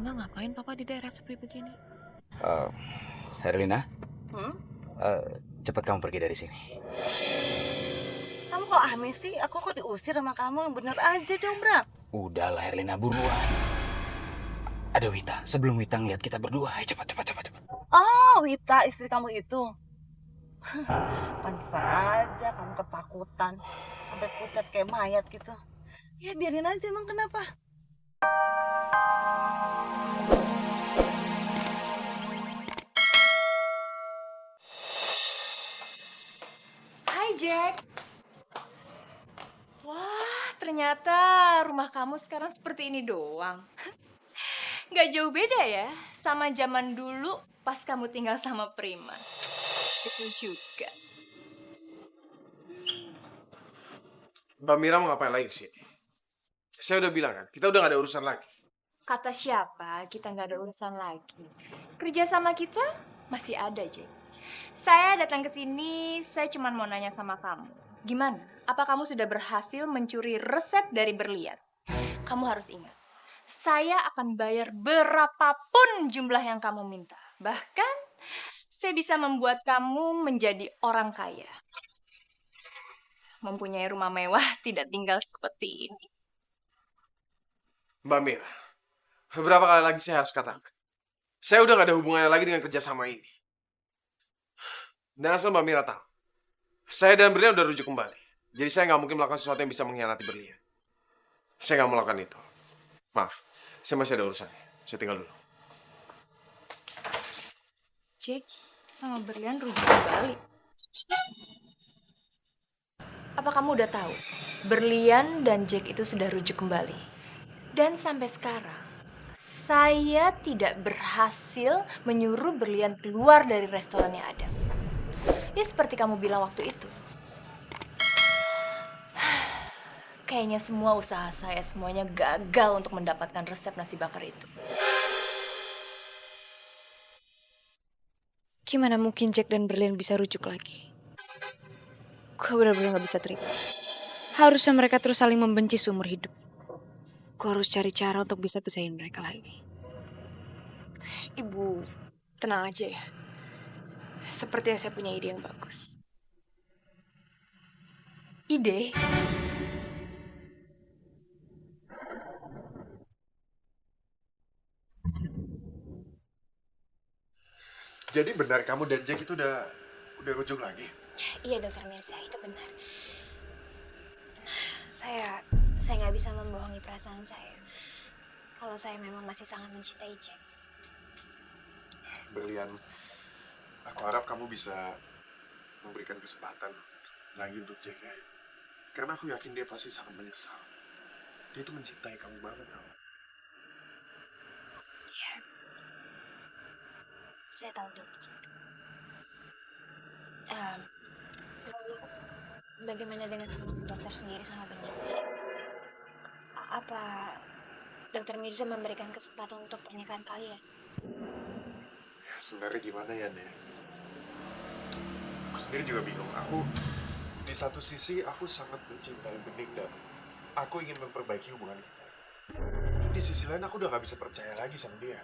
enggak ngapain papa di daerah sepi begini? Eh, Herlina, Hmm? cepat kamu pergi dari sini. Kamu kok aneh sih? Aku kok diusir sama kamu? Yang bener aja dong, Bra. Udahlah Herlina, buruan. Ada Wita. Sebelum Wita ngeliat kita berdua, ayo cepat. Oh, Wita, istri kamu itu. Pantesan aja kamu ketakutan. Sampai pucat kayak mayat gitu. Ya biarin aja, emang kenapa? Hai Jack. Wah, ternyata rumah kamu sekarang seperti ini doang. Gak jauh beda ya sama zaman dulu pas kamu tinggal sama Prima. Itu juga. Mbak Mira mau ngapain lagi sih? Saya udah bilang kan, kita udah gak ada urusan lagi. Kata siapa kita nggak ada urusan lagi. Kerja sama kita masih ada, Jack. Saya datang ke sini, saya cuma mau nanya sama kamu. Gimana? Apa kamu sudah berhasil mencuri resep dari berlian? Kamu harus ingat, saya akan bayar berapapun jumlah yang kamu minta. Bahkan, saya bisa membuat kamu menjadi orang kaya. Mempunyai rumah mewah, tidak tinggal seperti ini. Mbak Mira, beberapa kali lagi saya harus katakan. Saya udah gak ada hubungannya lagi dengan kerjasama ini. Dan asal Mbak Mira tahu, saya dan Berlian udah rujuk kembali. Jadi saya gak mungkin melakukan sesuatu yang bisa mengkhianati Berlian. Saya gak mau melakukan itu. Maaf, saya masih ada urusan. Saya tinggal dulu. Jack sama Berlian rujuk kembali. Apa kamu udah tahu? Berlian dan Jack itu sudah rujuk kembali. Dan sampai sekarang, saya tidak berhasil menyuruh Berlian keluar dari restorannya Adam. Ya seperti kamu bilang waktu itu. Kayaknya semua usaha saya semuanya gagal untuk mendapatkan resep nasi bakar itu. Gimana mungkin Jack dan Berlian bisa rujuk lagi? Gue benar-benar gak bisa terima. Harusnya mereka terus saling membenci seumur hidup. Gue harus cari cara untuk bisa pisahin mereka lagi. Ibu, tenang aja ya. Sepertinya saya punya ide yang bagus. Ide? Jadi benar kamu dan Jack itu udah rujuk lagi? Iya Dokter Mirza, itu benar. Saya nggak bisa membohongi perasaan saya. Kalau saya memang masih sangat mencintai Jack. Berlian, aku harap kamu bisa memberikan kesempatan lagi untuk Jack ya. Karena aku yakin dia pasti sangat menyesal. Dia tuh mencintai kamu banget kamu. Iya. Saya tahu dokter. Lalu bagaimana dengan dokter sendiri sama Bening? Apa Dokter Mirza memberikan kesempatan untuk pernikahan kalian? Ya, sebenarnya gimana ya, Nek? Aku sendiri juga bingung. Aku di satu sisi aku sangat mencintai Bening dan aku ingin memperbaiki hubungan kita. Tapi di sisi lain aku udah gak bisa percaya lagi sama dia.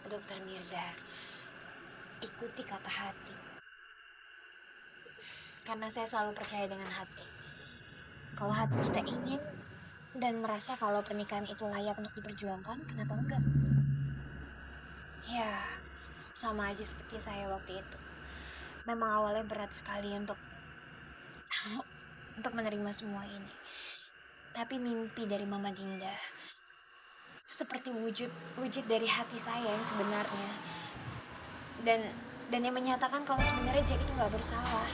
Dokter Mirza, ikuti kata hati. Karena saya selalu percaya dengan hati. Kalau hati kita ingin dan merasa kalau pernikahan itu layak untuk diperjuangkan, kenapa enggak? Ya, sama aja seperti saya waktu itu. Memang awalnya berat sekali untuk menerima semua ini. Tapi mimpi dari Mama Dinda itu seperti wujud dari hati saya yang sebenarnya. Dan yang menyatakan kalau sebenarnya Jack itu nggak bersalah.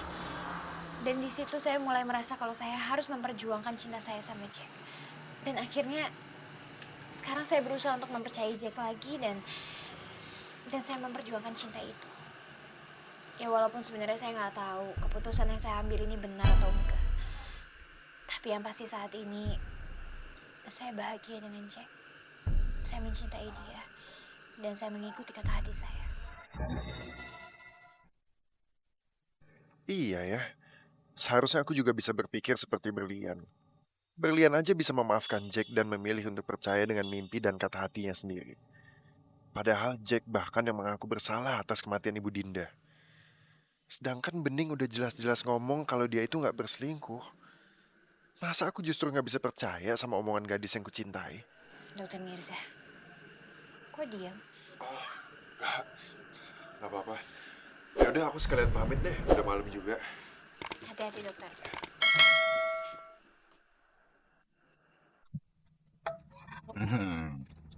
Dan di situ saya mulai merasa kalau saya harus memperjuangkan cinta saya sama Jack. Dan akhirnya sekarang saya berusaha untuk mempercayai Jack lagi dan saya memperjuangkan cinta itu. Ya walaupun sebenarnya saya nggak tahu keputusan yang saya ambil ini benar atau enggak. Tapi yang pasti saat ini saya bahagia dengan Jack. Saya mencintai dia dan saya mengikuti kata hati saya. Iya ya. Seharusnya aku juga bisa berpikir seperti Berlian. Berlian aja bisa memaafkan Jack dan memilih untuk percaya dengan mimpi dan kata hatinya sendiri. Padahal Jack bahkan yang mengaku bersalah atas kematian Ibu Dinda. Sedangkan Bening udah jelas-jelas ngomong kalau dia itu nggak berselingkuh. Masa aku justru nggak bisa percaya sama omongan gadis yang kucintai? Dokter Mirza, kok diam? Gak apa-apa. Ya udah aku sekalian pamit deh. Udah malam juga. Hati-hati dokter.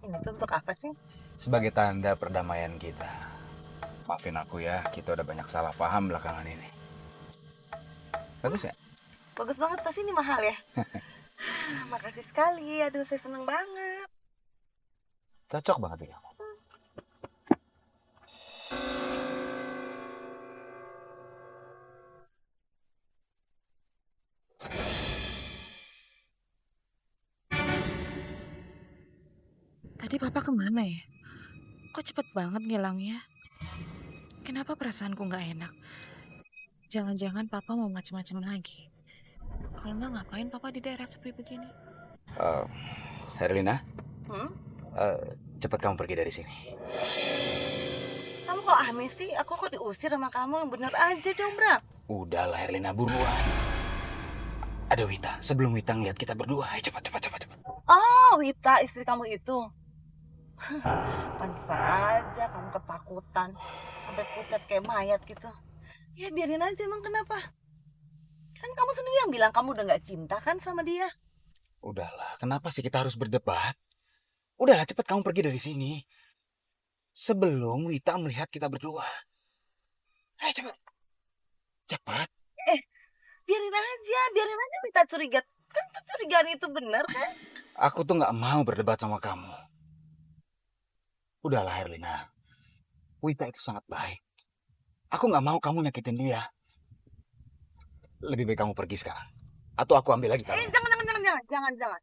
Ini tuh untuk apa sih? Sebagai tanda perdamaian kita. Maafin aku ya, kita udah banyak salah paham belakangan ini. Bagus ya? Bagus banget, pasti ini mahal ya. Makasih sekali, aduh saya seneng banget. Cocok banget ya kamu. Tadi papa kemana ya? Kok cepet banget ngilangnya? Kenapa perasaanku nggak enak? Jangan-jangan papa mau macam-macam lagi. Kalau nggak ngapain papa di daerah sepi begini? Herlina, Hmm? cepat kamu pergi dari sini. Kamu kok aneh sih? Aku kok diusir sama kamu? Bener aja dong, Bra. Udahlah Herlina, buruan. Ada Wita, sebelum Wita ngeliat kita berdua. Ayo cepat. Oh, Wita, istri kamu itu. Pantesan aja kamu ketakutan. Sampai pucat kayak mayat gitu. Ya biarin aja, emang kenapa? Kan kamu sendiri yang bilang kamu udah gak cinta kan sama dia. Udahlah, kenapa sih kita harus berdebat? Udahlah, cepat kamu pergi dari sini. Sebelum Wita melihat kita berdua. Ayo cepat. Cepat. Biarin aja Wita curiga. Kan kecurigaan itu bener kan? Aku tuh nggak mau berdebat sama kamu. Udahlah Herlina. Wita itu sangat baik. Aku nggak mau kamu nyakitin dia. Lebih baik kamu pergi sekarang. Atau aku ambil lagi kamu. Jangan.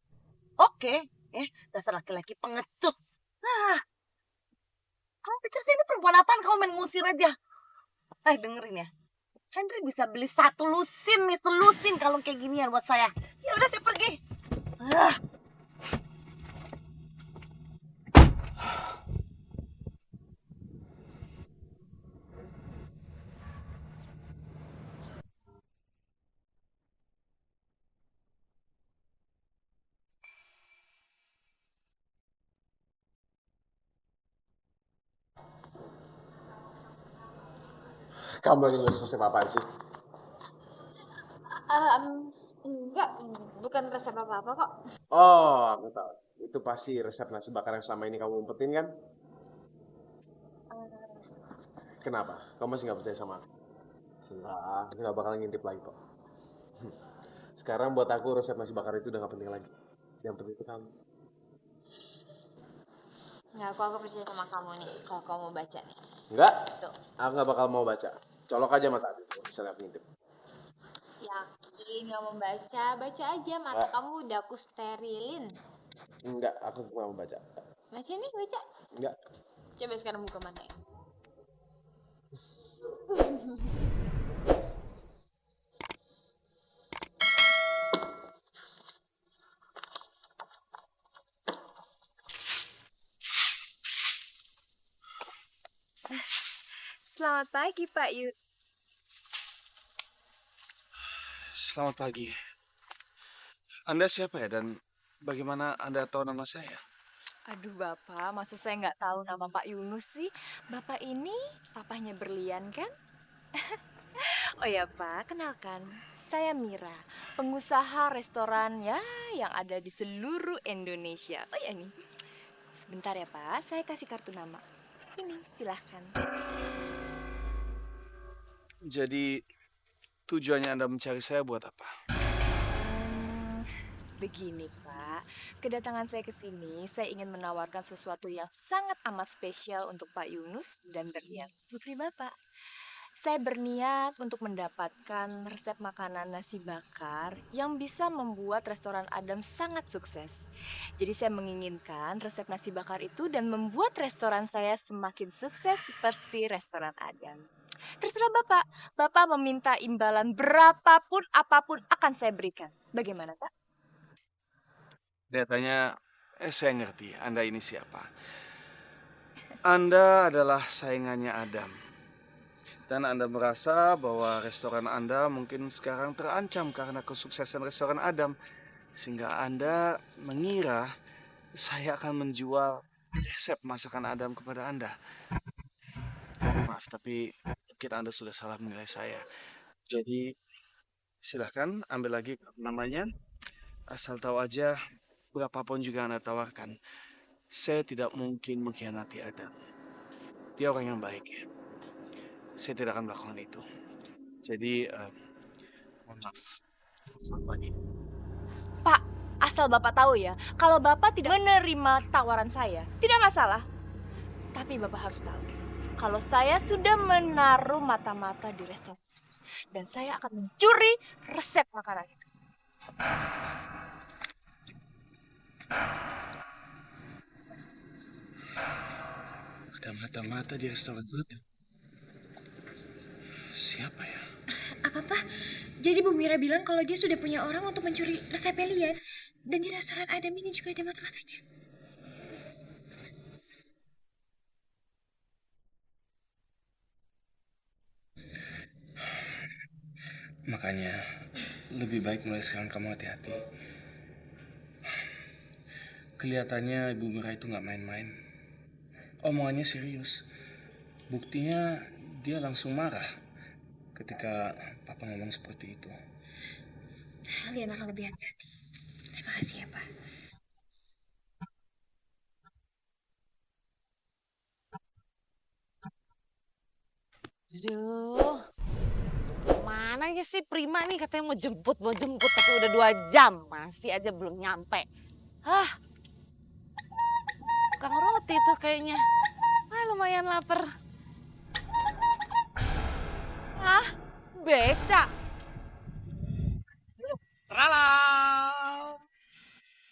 Oke, dasar laki-laki pengecut. Ah, kamu pikir sih ini perempuan apaan? Kamu main ngusir aja. Dengerin ya. Henry bisa beli 1 lusin nih, selusin kalau kayak ginian buat saya. Ya udah saya pergi. Kamu lagi nulis resep apaan sih? Enggak, bukan resep apa-apa kok. Oh, aku tahu. Itu pasti resep nasi bakar yang selama ini kamu umpetin kan? Kenapa? Kamu masih nggak percaya sama aku? Nggak bakal ngintip lagi kok. Sekarang buat aku resep nasi bakar itu udah nggak penting lagi. Yang penting itu kamu. Nggak, aku percaya sama kamu nih. Kalau kamu mau baca nih. Enggak? Tuh. Aku nggak bakal mau baca. Colok aja mata aku. Misalnya aku ngintip. Yakin nggak mau baca? Baca aja, mata kamu udah aku sterilin. Enggak, aku nggak mau baca. Masih nih baca? Enggak. Coba sekarang buka mata ya. Selamat pagi, Pak Yu. Selamat pagi. Anda siapa ya dan bagaimana Anda tahu nama saya? Aduh, Bapak, masa saya nggak tahu nama Pak Yunus sih? Bapak ini papahnya Berlian, kan? Oh ya, Pak, kenalkan. Saya Mira, pengusaha restoran ya yang ada di seluruh Indonesia. Oh ya nih, sebentar ya, Pak, saya kasih kartu nama. Ini, silahkan. Jadi tujuannya Anda mencari saya buat apa? Begini, Pak. Kedatangan saya ke sini, saya ingin menawarkan sesuatu yang sangat amat spesial untuk Pak Yunus dan Berlian, putri Bapak. Saya berniat untuk mendapatkan resep makanan nasi bakar yang bisa membuat restoran Adam sangat sukses. Jadi saya menginginkan resep nasi bakar itu dan membuat restoran saya semakin sukses seperti restoran Adam. Terserah Bapak. Bapak meminta imbalan berapapun, apapun akan saya berikan. Bagaimana, Pak? Datanya, saya ngerti Anda ini siapa. Anda adalah saingannya Adam. Dan Anda merasa bahwa restoran Anda mungkin sekarang terancam karena kesuksesan restoran Adam. Sehingga Anda mengira saya akan menjual resep masakan Adam kepada Anda. Maaf, tapi mungkin Anda sudah salah menilai saya. Jadi, silahkan ambil lagi namanya. Asal tahu aja, berapapun juga Anda tawarkan, saya tidak mungkin mengkhianati Adam. Dia orang yang baik. Saya tidak akan melakukan itu. Jadi, mohon maaf. Selamat pagi. Pak, asal Bapak tahu ya, kalau Bapak tidak menerima tawaran saya, tidak masalah. Tapi Bapak harus tahu, kalau saya sudah menaruh mata-mata di restoran, dan saya akan mencuri resep makanan itu. Ada mata-mata di restoran itu. Siapa ya? Apa-apa? Jadi Bu Mira bilang kalau dia sudah punya orang untuk mencuri resep Lian. Dan di restoran Adam ini juga ada mata-matanya. Makanya, lebih baik mulai sekarang kamu hati-hati. Kelihatannya Ibu Mira itu nggak main-main. Omongannya serius. Buktinya dia langsung marah ketika Papa ngomong seperti itu. Lian akan lebih hati-hati. Terima kasih ya, Pak. Aduh, mana ya si Prima nih katanya mau jemput tapi udah 2 jam masih aja belum nyampe. Tukang roti tuh kayaknya. Lumayan lapar. Beca. Salam.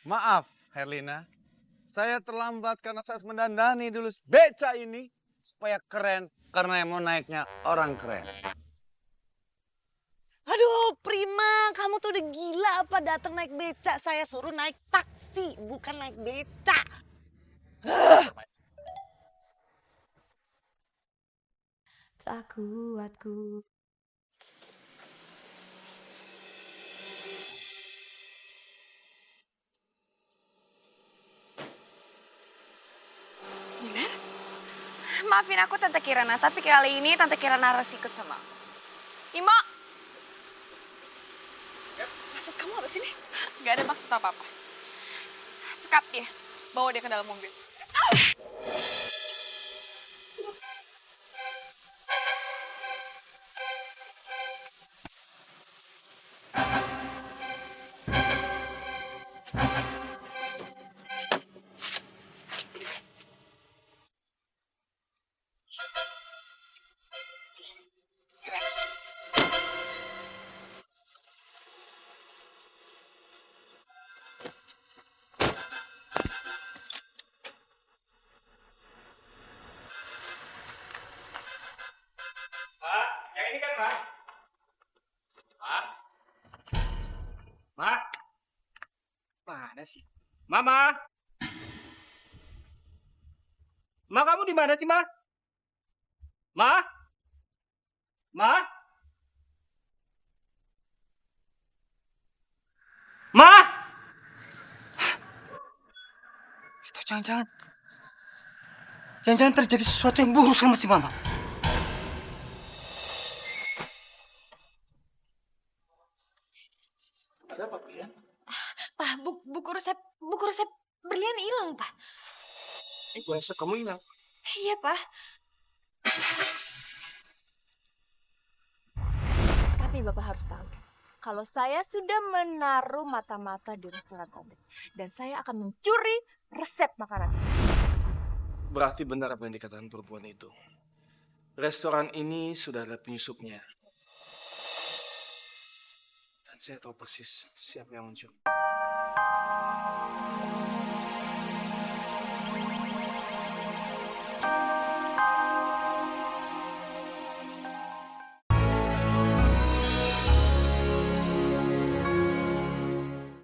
Maaf, Herlina. Saya terlambat karena saya harus mendandani dulu beca ini supaya keren karena yang mau naiknya orang keren. Aduh, Prima, kamu tuh udah gila apa datang naik beca? Saya suruh naik taksi, bukan naik beca. Tak kuatku. Maafin aku Tante Kirana, tapi kali ini Tante Kirana harus ikut sama aku. Imo! Maksud kamu apa sih nih? Gak ada maksud apa-apa. Sekap dia, bawa dia ke dalam mobil. Yang ini kan, Pak? Ma? Mana sih? Mama? Ma, kamu di mana sih, Ma? Ma? Ma? Ma? Itu jangan-jangan terjadi sesuatu yang buruk sama si Mama. Ada apa, Pian? Pak, buku resep berlian hilang, Pak. Ibu resep kamu hilang. Iya, Pak. Tapi Bapak harus tahu, kalau saya sudah menaruh mata-mata di restoran Anda, dan saya akan mencuri resep makanan. Berarti benar apa yang dikatakan perempuan itu. Restoran ini sudah ada penyusupnya. Dan saya tahu persis siapa yang mencuri.